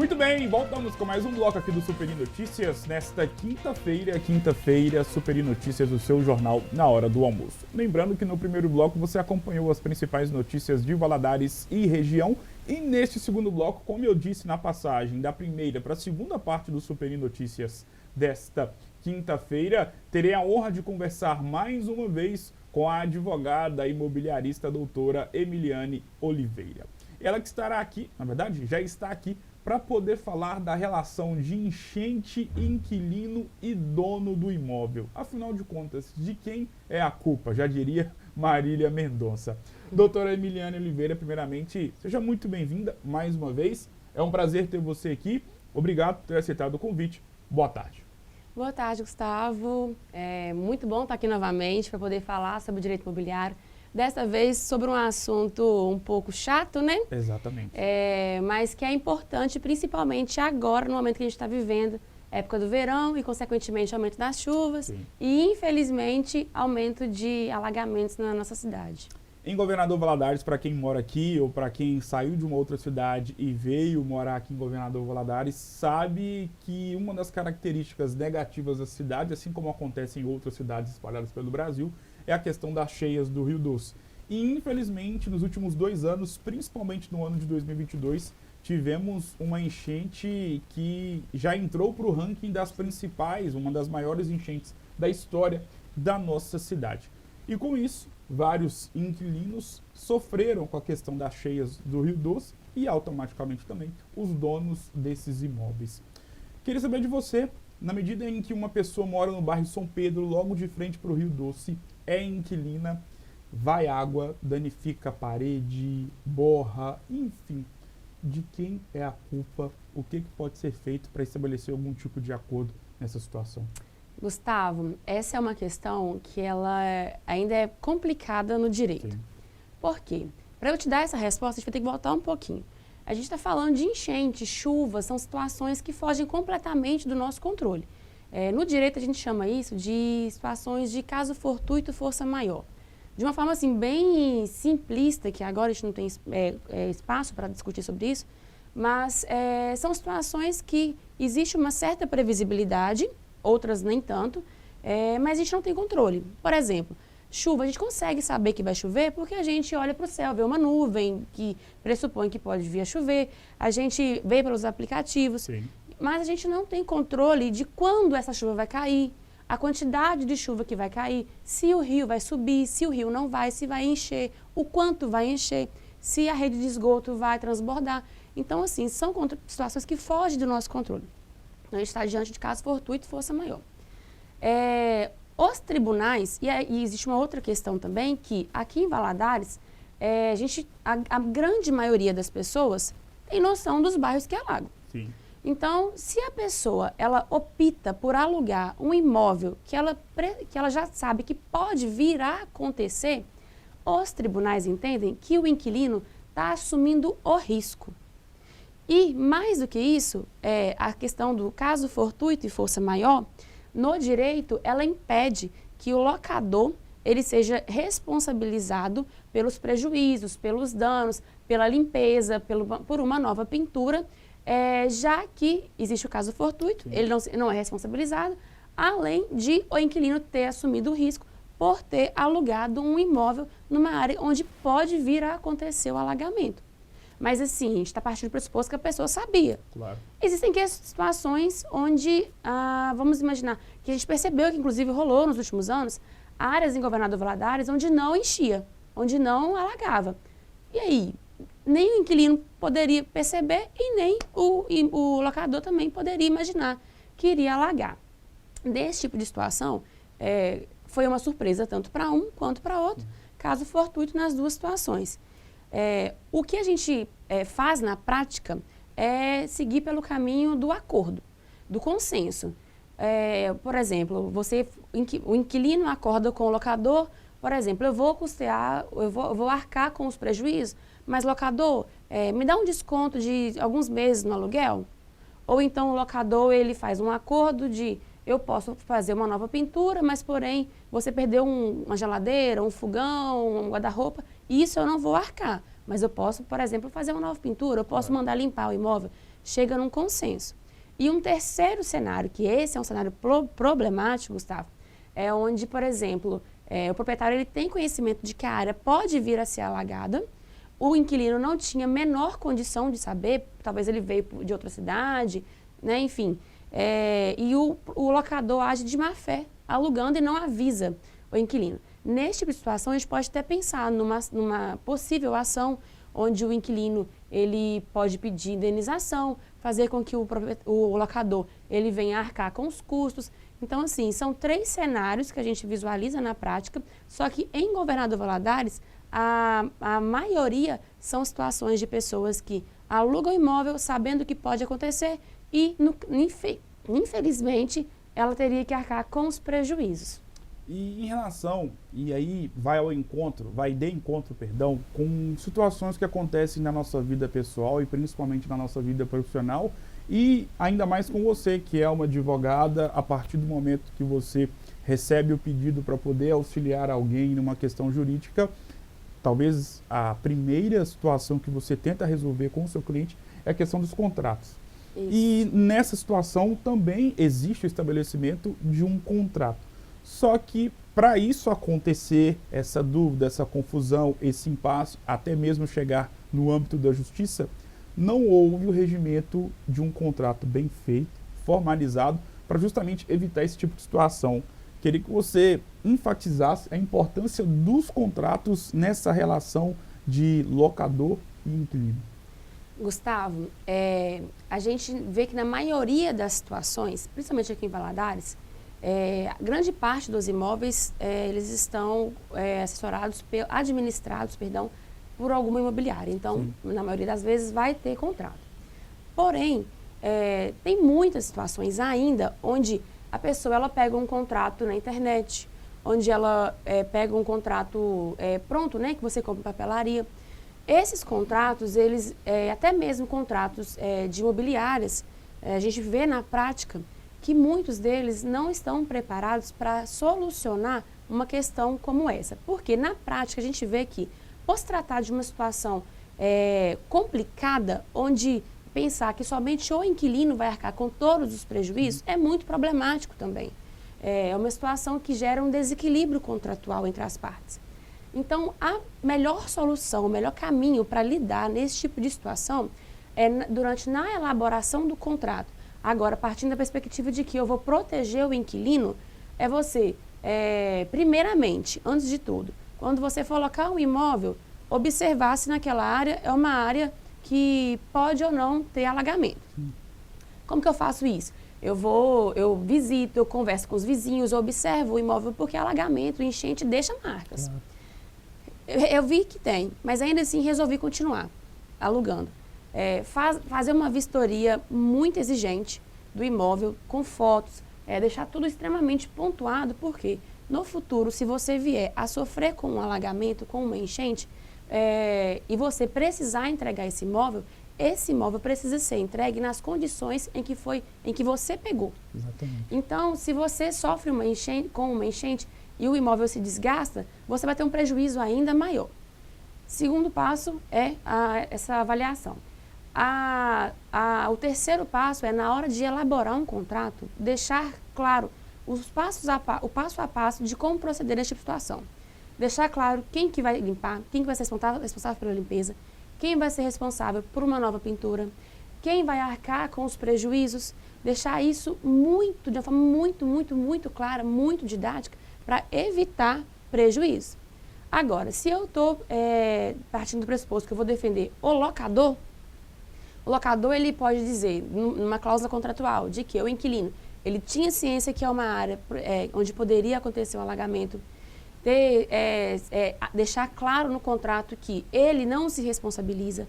Muito bem, voltamos com mais um bloco aqui do Superi Notícias nesta quinta-feira, Superi Notícias, o seu jornal na hora do almoço. Lembrando que no primeiro bloco você acompanhou as principais notícias de Valadares e região, e neste segundo bloco, como eu disse na passagem da primeira para a segunda parte do Superi Notícias desta quinta-feira, terei a honra de conversar mais uma vez com a advogada imobiliarista doutora Emiliane Oliveira. Ela que estará aqui, na verdade, já está aqui, para poder falar da relação de enchente, inquilino e dono do imóvel. Afinal de contas, de quem é a culpa? Já diria Marília Mendonça. Doutora Emiliane Oliveira, primeiramente, seja muito bem-vinda mais uma vez. É um prazer ter você aqui. Obrigado por ter aceitado o convite. Boa tarde. Boa tarde, Gustavo. É muito bom estar aqui novamente para poder falar sobre o direito imobiliário. Desta vez sobre um assunto um pouco chato, né? Exatamente. Mas que é importante, principalmente agora, no momento que a gente está vivendo, época do verão e, consequentemente, aumento das chuvas. Sim. E, infelizmente, aumento de alagamentos na nossa cidade. Em Governador Valadares, para quem mora aqui ou para quem saiu de uma outra cidade e veio morar aqui em Governador Valadares, sabe que uma das características negativas da cidade, assim como acontece em outras cidades espalhadas pelo Brasil, é a questão das cheias do Rio Doce. E, infelizmente, nos últimos 2 anos, principalmente no ano de 2022, tivemos uma enchente que já entrou para o ranking das principais, uma das maiores enchentes da história da nossa cidade. E com isso, vários inquilinos sofreram com a questão das cheias do Rio Doce e automaticamente também os donos desses imóveis. Queria saber de você, na medida em que uma pessoa mora no bairro São Pedro, logo de frente para o Rio Doce, é inquilina, vai água, danifica a parede, borra, enfim, de quem é a culpa, o que pode ser feito para estabelecer algum tipo de acordo nessa situação? Gustavo, essa é uma questão que ela ainda é complicada no direito. Sim. Por quê? Para eu te dar essa resposta, a gente vai ter que voltar um pouquinho. A gente está falando de enchente, chuva, são situações que fogem completamente do nosso controle. No direito, a gente chama isso de situações de caso fortuito, força maior. De uma forma assim, bem simplista, que agora a gente não tem espaço para discutir sobre isso, mas são situações que existe uma certa previsibilidade, outras nem tanto, mas a gente não tem controle. Por exemplo, chuva, a gente consegue saber que vai chover porque a gente olha para o céu, vê uma nuvem que pressupõe que pode vir a chover, a gente vê pelos aplicativos, Sim. mas a gente não tem controle de quando essa chuva vai cair, a quantidade de chuva que vai cair, se o rio vai subir, se o rio não vai, se vai encher, o quanto vai encher, se a rede de esgoto vai transbordar. Então, assim, são situações que fogem do nosso controle. A gente está diante de caso fortuito e força maior. Os tribunais, e existe uma outra questão também, que aqui em Valadares, a grande maioria das pessoas tem noção dos bairros que alagam. Sim. Então, se a pessoa ela opta por alugar um imóvel que ela já sabe que pode vir a acontecer, os tribunais entendem que o inquilino está assumindo o risco. E, mais do que isso, a questão do caso fortuito e força maior, no direito, ela impede que o locador ele seja responsabilizado pelos prejuízos, pelos danos, pela limpeza, por uma nova pintura, já que existe o caso fortuito, ele não é responsabilizado, além de o inquilino ter assumido o risco por ter alugado um imóvel numa área onde pode vir a acontecer o alagamento. Mas assim, a gente está partindo do pressuposto que a pessoa sabia. Claro. Existem situações onde, vamos imaginar, que a gente percebeu que inclusive rolou nos últimos anos, áreas em Governador Valadares onde não enchia, onde não alagava. E aí, nem o inquilino poderia perceber e nem o locador também poderia imaginar que iria alagar. Desse tipo de situação, foi uma surpresa tanto para um quanto para outro, caso fortuito nas duas situações. O que a gente faz na prática é seguir pelo caminho do acordo, do consenso. Por exemplo, o inquilino acorda com o locador, por exemplo, eu vou arcar com os prejuízos, mas locador, me dá um desconto de alguns meses no aluguel? Ou então o locador ele faz um acordo de eu posso fazer uma nova pintura, mas porém você perdeu uma geladeira, um fogão, um guarda-roupa, e isso eu não vou arcar. Mas eu posso, por exemplo, fazer uma nova pintura, eu posso mandar limpar o imóvel. chega num consenso. E um terceiro cenário, que esse é um cenário problemático, Gustavo, é onde, por exemplo, o proprietário ele tem conhecimento de que a área pode vir a ser alagada, o inquilino não tinha menor condição de saber, talvez ele veio de outra cidade, né, enfim, e o locador age de má fé, alugando e não avisa o inquilino. Neste tipo de situação, a gente pode até pensar numa possível ação onde o inquilino ele pode pedir indenização, fazer com que o locador ele venha arcar com os custos. Então, assim, são 3 cenários que a gente visualiza na prática, só que em Governador Valadares, a maioria são situações de pessoas que alugam imóvel sabendo o que pode acontecer e, infelizmente, ela teria que arcar com os prejuízos. E em relação, e aí vai de encontro, com situações que acontecem na nossa vida pessoal e principalmente na nossa vida profissional, e ainda mais com você, que é uma advogada, a partir do momento que você recebe o pedido para poder auxiliar alguém numa questão jurídica, talvez a primeira situação que você tenta resolver com o seu cliente é a questão dos contratos. Isso. E nessa situação também existe o estabelecimento de um contrato. Só que para isso acontecer, essa dúvida, essa confusão, esse impasse, até mesmo chegar no âmbito da justiça, não houve o regimento de um contrato bem feito, formalizado, para justamente evitar esse tipo de situação. Queria que você enfatizasse a importância dos contratos nessa relação de locador e inquilino. Gustavo, a gente vê que na maioria das situações, principalmente aqui em Valadares, grande parte dos imóveis eles estão administrados por alguma imobiliária. Então, sim, na maioria das vezes vai ter contrato. Porém, tem muitas situações ainda onde a pessoa ela pega um contrato na internet, onde ela pega um contrato pronto, né, que você compra em papelaria. Esses contratos, eles, até mesmo contratos de imobiliárias, a gente vê na prática que muitos deles não estão preparados para solucionar uma questão como essa. Porque na prática a gente vê que, por se tratar de uma situação complicada, onde pensar que somente o inquilino vai arcar com todos os prejuízos, é muito problemático também. É uma situação que gera um desequilíbrio contratual entre as partes. Então, a melhor solução, o melhor caminho para lidar nesse tipo de situação é na elaboração do contrato. Agora, partindo da perspectiva de que eu vou proteger o inquilino, é você, primeiramente, antes de tudo, quando você for alocar um imóvel, observar se naquela área é uma área que pode ou não ter alagamento. Como que eu faço isso? Eu visito, eu converso com os vizinhos, eu observo o imóvel porque alagamento, enchente deixa marcas. Claro. Eu vi que tem, mas ainda assim resolvi continuar alugando. Fazer uma vistoria muito exigente do imóvel, com fotos, deixar tudo extremamente pontuado, porque no futuro, se você vier a sofrer com um alagamento, com uma enchente, e você precisar entregar esse imóvel precisa ser entregue nas condições em que você pegou. Exatamente. Então, se você sofre com uma enchente e o imóvel se desgasta, você vai ter um prejuízo ainda maior. Segundo passo é essa avaliação. O terceiro passo é, na hora de elaborar um contrato, deixar claro o passo a passo de como proceder nessa situação. Deixar claro quem que vai limpar, quem que vai ser responsável pela limpeza, quem vai ser responsável por uma nova pintura, quem vai arcar com os prejuízos, deixar isso de uma forma muito clara, muito didática, para evitar prejuízo. Agora, se eu estou partindo do pressuposto que eu vou defender o locador ele pode dizer, numa cláusula contratual, de que o inquilino ele tinha ciência que é uma área onde poderia acontecer um alagamento, deixar claro no contrato que ele não se responsabiliza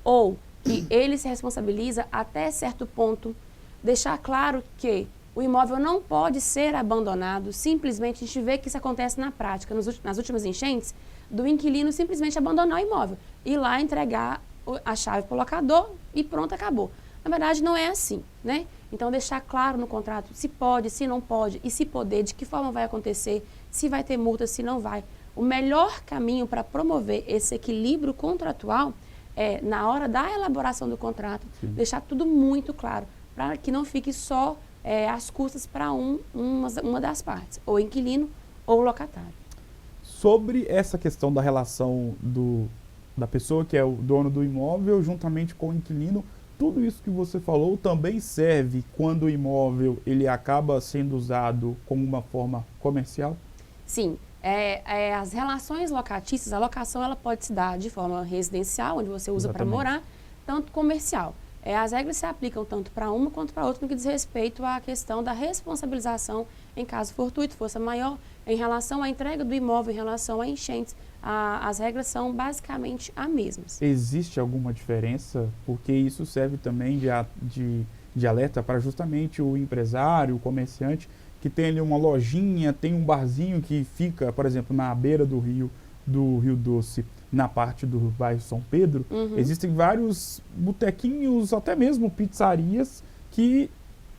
ou que ele se responsabiliza até certo ponto, deixar claro que o imóvel não pode ser abandonado, simplesmente a gente vê que isso acontece na prática, nas últimas enchentes, do inquilino simplesmente abandonar o imóvel, ir lá entregar a chave para o locador e pronto, acabou. Na verdade, não é assim, né? Então, deixar claro no contrato se pode, se não pode, e se poder, de que forma vai acontecer, se vai ter multa, se não vai. O melhor caminho para promover esse equilíbrio contratual na hora da elaboração do contrato, deixar tudo muito claro, para que não fique só as custas para uma das partes, ou inquilino ou locatário. Sobre essa questão da relação da pessoa que é o dono do imóvel juntamente com o inquilino, tudo isso que você falou também serve quando o imóvel ele acaba sendo usado como uma forma comercial? Sim. As relações locatícias, a locação ela pode se dar de forma residencial, onde você usa para morar, tanto comercial. As regras se aplicam tanto para uma quanto para outra no que diz respeito à questão da responsabilização em caso fortuito, força maior, em relação à entrega do imóvel, em relação a enchentes. As regras são basicamente as mesmas. Existe alguma diferença? Porque isso serve também de alerta para justamente o empresário, o comerciante, que tem ali uma lojinha, tem um barzinho que fica, por exemplo, na beira do Rio Doce, na parte do bairro São Pedro. Existem vários botequinhos, até mesmo pizzarias, que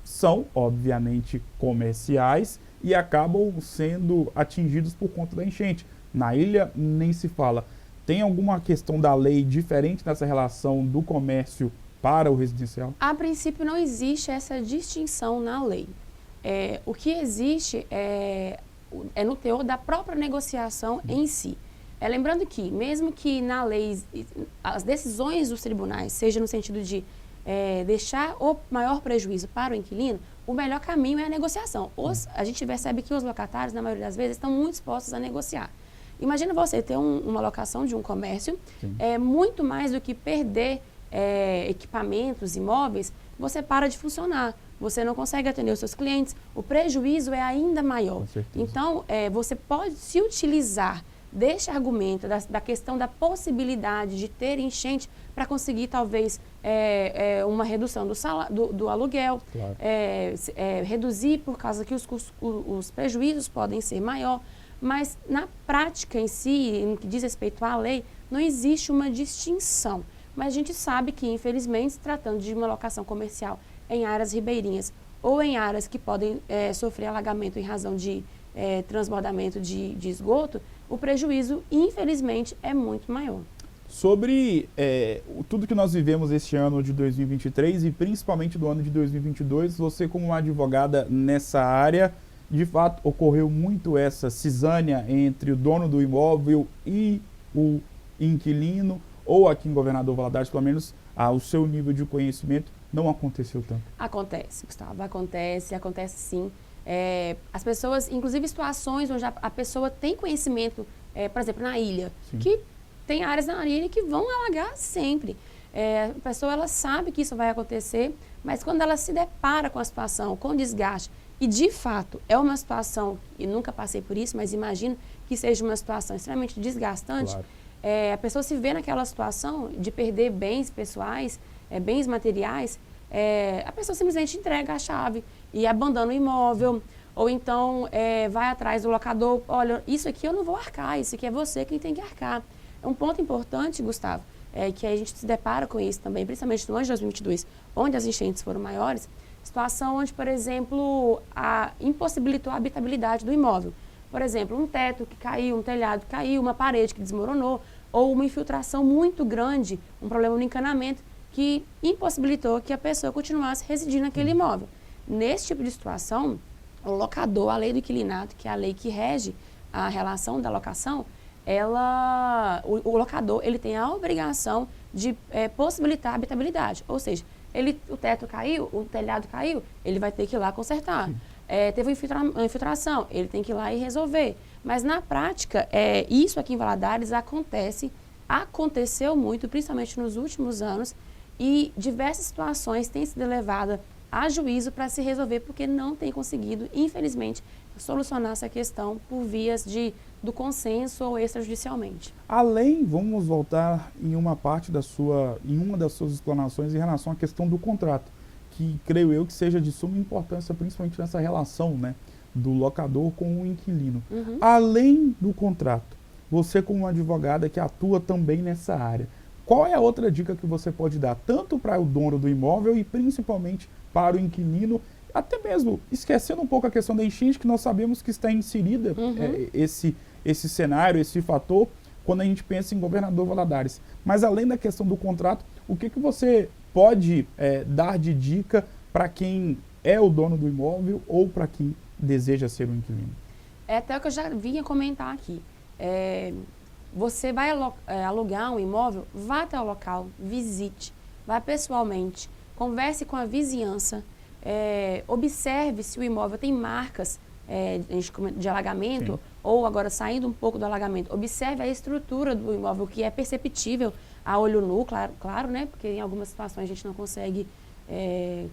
são, obviamente, comerciais e acabam sendo atingidos por conta da enchente. Na ilha, nem se fala. Tem alguma questão da lei diferente nessa relação do comércio para o residencial? A princípio, não existe essa distinção na lei. O que existe é no teor da própria negociação em si. Lembrando que, mesmo que na lei, as decisões dos tribunais, seja no sentido de deixar o maior prejuízo para o inquilino, o melhor caminho é a negociação. A gente percebe que os locatários, na maioria das vezes, estão muito dispostos a negociar. Imagina você ter uma locação de um comércio, muito mais do que perder equipamentos, imóveis, você para de funcionar. Você não consegue atender os seus clientes, o prejuízo é ainda maior. Então, você pode se utilizar deste argumento, da questão da possibilidade de ter enchente para conseguir, talvez, uma redução do aluguel, claro. Reduzir por causa que os prejuízos podem ser maior, mas na prática em si, no que diz respeito à lei, não existe uma distinção. Mas a gente sabe que, infelizmente, se tratando de uma locação comercial em áreas ribeirinhas ou em áreas que podem sofrer alagamento em razão de transbordamento de esgoto, o prejuízo, infelizmente, é muito maior. Sobre tudo que nós vivemos este ano de 2023 e principalmente do ano de 2022, você como uma advogada nessa área, de fato, ocorreu muito essa cisânia entre o dono do imóvel e o inquilino, ou aqui em Governador Valadares, pelo menos, o seu nível de conhecimento não aconteceu tanto? Acontece, Gustavo, acontece sim. As pessoas, inclusive situações onde a pessoa tem conhecimento, por exemplo, na ilha, que tem áreas na ilha que vão alagar sempre. A pessoa ela sabe que isso vai acontecer, mas quando ela se depara com a situação, com o desgaste, e de fato é uma situação, e nunca passei por isso, mas imagino que seja uma situação extremamente desgastante, claro. A pessoa se vê naquela situação de perder bens pessoais, bens materiais, a pessoa simplesmente entrega a chave e abandona o imóvel, ou então vai atrás do locador, olha, isso aqui eu não vou arcar, isso aqui é você quem tem que arcar. Um ponto importante, Gustavo, que a gente se depara com isso também, principalmente no ano de 2022, onde as enchentes foram maiores, situação onde, por exemplo, impossibilitou a habitabilidade do imóvel. Por exemplo, um teto que caiu, um telhado que caiu, uma parede que desmoronou, ou uma infiltração muito grande, um problema no encanamento, que impossibilitou que a pessoa continuasse residindo naquele imóvel. Nesse tipo de situação, o locador, a lei do inquilinato, que é a lei que rege a relação da locação, o locador ele tem a obrigação de possibilitar a habitabilidade. Ou seja, o teto caiu, o telhado caiu, ele vai ter que ir lá consertar. Teve uma infiltração, ele tem que ir lá e resolver. Mas na prática, isso aqui em Valadares aconteceu muito, principalmente nos últimos anos, e diversas situações têm sido levadas a juízo para se resolver, porque não tem conseguido, infelizmente, solucionar essa questão por vias do consenso ou extrajudicialmente. Além, vamos voltar em uma das suas explanações em relação à questão do contrato, que creio eu que seja de suma importância, principalmente nessa relação, né, do locador com o inquilino. Além do contrato, você como uma advogada que atua também nessa área, qual é a outra dica que você pode dar, tanto para o dono do imóvel e principalmente para o inquilino, até mesmo esquecendo um pouco a questão da enchente, que nós sabemos que está inserida esse cenário, esse fator. quando a gente pensa em Governador Valadares. Mas além da questão do contrato, o que você pode dar de dica para quem é o dono do imóvel ou para quem deseja ser um inquilino? É até o que eu já vinha comentar aqui. Você vai alugar um imóvel, vá até o local, visite, vá pessoalmente, converse com a vizinhança, observe se o imóvel tem marcas de alagamento. Sim. Ou agora saindo um pouco do alagamento, observe a estrutura do imóvel, que é perceptível a olho nu, claro, né? Porque em algumas situações a gente não consegue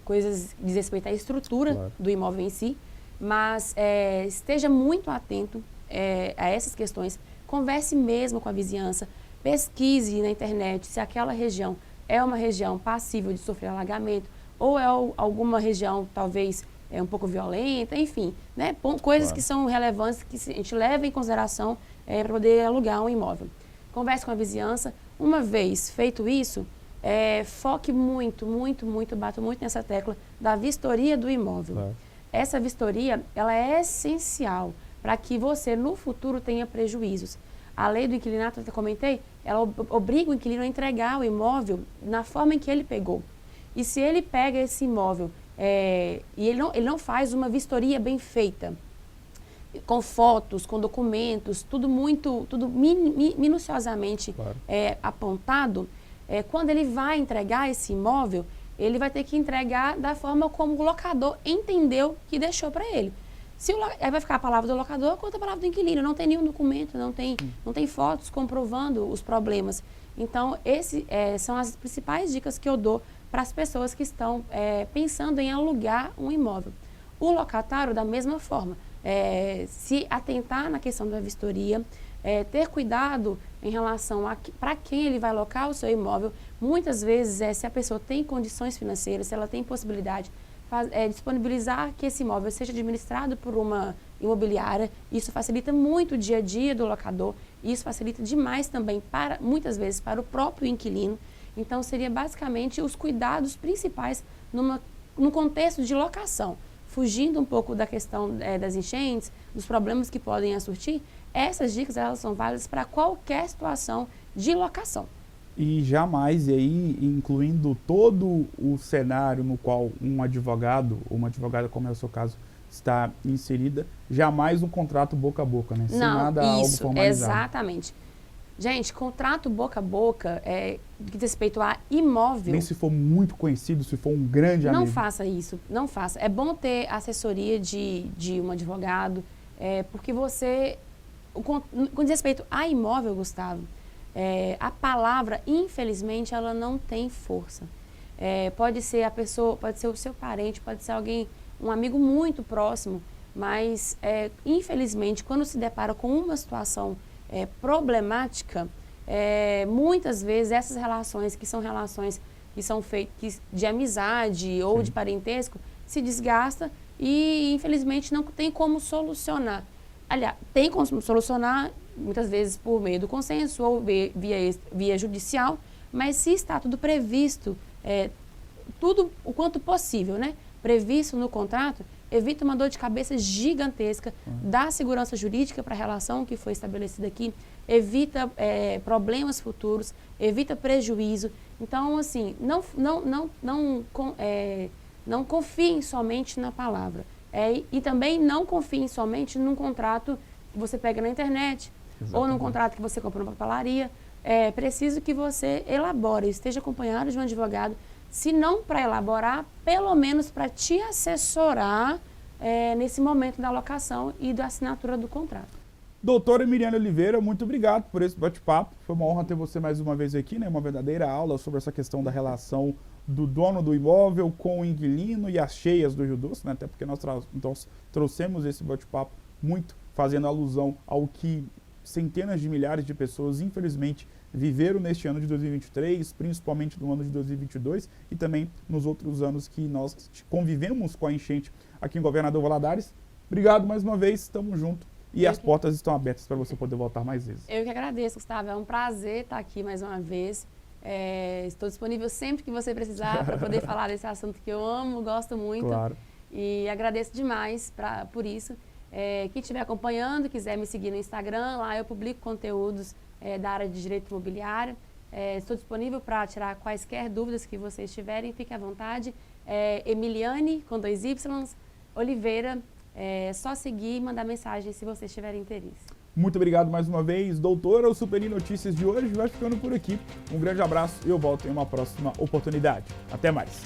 coisas diz respeito à estrutura do imóvel em si, mas esteja muito atento a essas questões, converse mesmo com a vizinhança, pesquise na internet se aquela região é uma região passível de sofrer alagamento ou é alguma região talvez um pouco violenta, enfim, né? Coisas que são relevantes, que a gente leva em consideração para poder alugar um imóvel. Converse com a vizinhança. Uma vez feito isso, foque muito, bato muito nessa tecla da vistoria do imóvel. Essa vistoria, ela é essencial para que você, no futuro, tenha prejuízos. A lei do inquilinato, eu comentei, ela obriga o inquilino a entregar o imóvel na forma em que ele pegou. E se ele pega esse imóvel e ele não faz uma vistoria bem feita, com fotos, com documentos, tudo minuciosamente apontado, quando ele vai entregar esse imóvel, ele vai ter que entregar da forma como o locador entendeu que deixou para ele. Aí vai ficar a palavra do locador contra a palavra do inquilino, não tem nenhum documento, não tem fotos comprovando os problemas. Então, são as principais dicas que eu dou para as pessoas que estão pensando em alugar um imóvel. O locatário, da mesma forma, se atentar na questão da vistoria, ter cuidado em relação a para quem ele vai alocar o seu imóvel. Muitas vezes, se a pessoa tem condições financeiras, se ela tem possibilidade, disponibilizar que esse imóvel seja administrado por uma imobiliária. Isso facilita muito o dia a dia do locador, e isso facilita demais também, muitas vezes, para o próprio inquilino. Então, seria basicamente os cuidados principais no contexto de locação. Fugindo um pouco da questão das enchentes, dos problemas que podem surtir, essas dicas elas são válidas para qualquer situação de locação. E jamais, e aí incluindo todo o cenário no qual um advogado ou uma advogada, como é o seu caso, está inserida, jamais um contrato boca a boca, né? Sem nada algo formalizado. Exatamente. Gente, contrato boca a boca, que diz respeito a imóvel... Nem se for muito conhecido, se for um grande amigo. Não faça isso, não faça. É bom ter assessoria de um advogado, porque você... Com diz respeito a imóvel, Gustavo, a palavra, infelizmente, ela não tem força. Pode ser a pessoa, pode ser o seu parente, pode ser alguém, um amigo muito próximo, mas, infelizmente, quando se depara com uma situação problemática, muitas vezes essas relações que são feitas de amizade ou de parentesco se desgasta e infelizmente não tem como solucionar. Aliás, tem como solucionar muitas vezes por meio do consenso ou via judicial, mas se está tudo previsto, tudo o quanto possível, né? Previsto no contrato, evita uma dor de cabeça gigantesca, dá segurança jurídica para a relação que foi estabelecida aqui, evita problemas futuros, evita prejuízo. Então, assim, não confiem somente na palavra. E também não confiem somente num contrato que você pega na internet. Exatamente. Ou num contrato que você compra numa papelaria. É preciso que você elabore, esteja acompanhado de um advogado, se não para elaborar, pelo menos para te assessorar nesse momento da alocação e da assinatura do contrato. Doutora Miriane Oliveira, muito obrigado por esse bate-papo. Foi uma honra ter você mais uma vez aqui, né? Uma verdadeira aula sobre essa questão da relação do dono do imóvel com o inquilino e as cheias do Rio Doce, né? Até porque nós trouxemos esse bate-papo muito fazendo alusão ao que centenas de milhares de pessoas, infelizmente, viveram neste ano de 2023, principalmente no ano de 2022 e também nos outros anos que nós convivemos com a enchente aqui em Governador Valadares. Obrigado mais uma vez, estamos juntos e as portas estão abertas para você poder voltar mais vezes. Eu que agradeço, Gustavo, é um prazer estar aqui mais uma vez. Estou disponível sempre que você precisar para poder falar desse assunto que eu amo, gosto muito. Claro. E agradeço demais por isso. Quem estiver acompanhando, quiser me seguir no Instagram, lá eu publico conteúdos da área de direito imobiliário. Estou disponível para tirar quaisquer dúvidas que vocês tiverem, fique à vontade. Emiliane, com 2 Ys, Oliveira, só seguir e mandar mensagem se vocês tiverem interesse. Muito obrigado mais uma vez, doutora. O Superi Notícias de hoje vai ficando por aqui. Um grande abraço e eu volto em uma próxima oportunidade. Até mais.